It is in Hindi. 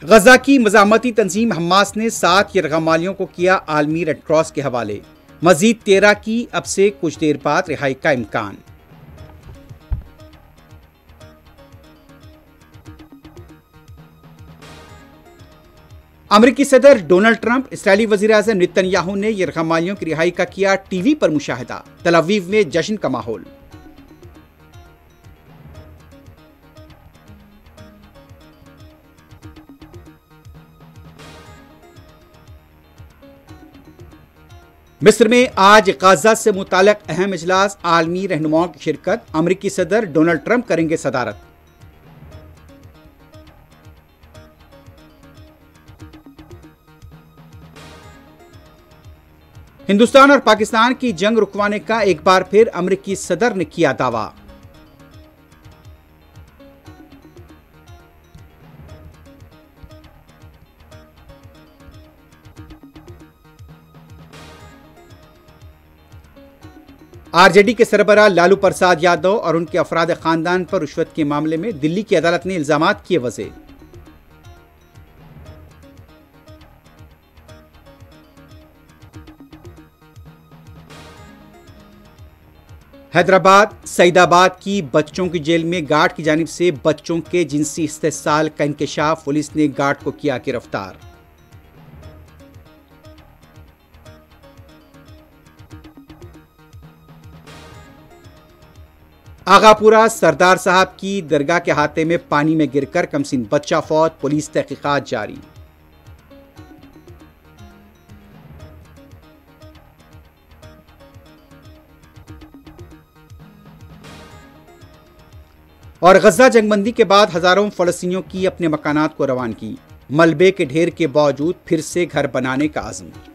गजा की मज़ामती तंजीम हमास ने 7 यरगमालियों को किया आलमी रेड क्रॉस के हवाले। मजीद 13 की अब से कुछ देर बाद रिहाई का इम्कान। अमरीकी सदर डोनाल्ड ट्रंप, इसराइली वज़ीर आज़म नेतन्याहू ने यरगमालियों की रिहाई का किया टीवी पर मुशाहिदा। तल अवीव में जश्न का माहौल। मिस्र में आज गाजा से मुताल्लिक अहम इजलास, आलमी रहनुमाओं की शिरकत। अमरीकी सदर डोनाल्ड ट्रंप करेंगे सदारत। हिंदुस्तान और पाकिस्तान की जंग रुकवाने का एक बार फिर अमरीकी सदर ने किया दावा। आरजेडी के सरबराह लालू प्रसाद यादव और उनके अफराद खानदान पर रिश्वत के मामले में दिल्ली की अदालत ने इल्जामात किए वज़े। हैदराबाद सईदाबाद की बच्चों की जेल में गार्ड की जानिब से बच्चों के जिनसी इस्तेसाल का इंकशाफ, पुलिस ने गार्ड को किया गिरफ्तार। आगापुरा सरदार साहब की दरगाह के हाथे में पानी में गिरकर कमसिन बच्चा फौत, पुलिस तहकीकात जारी। और गजा जंगबंदी के बाद हजारों फलस्तीनियों की अपने मकानात को रवानगी। मलबे के ढेर के बावजूद फिर से घर बनाने का अज़्म।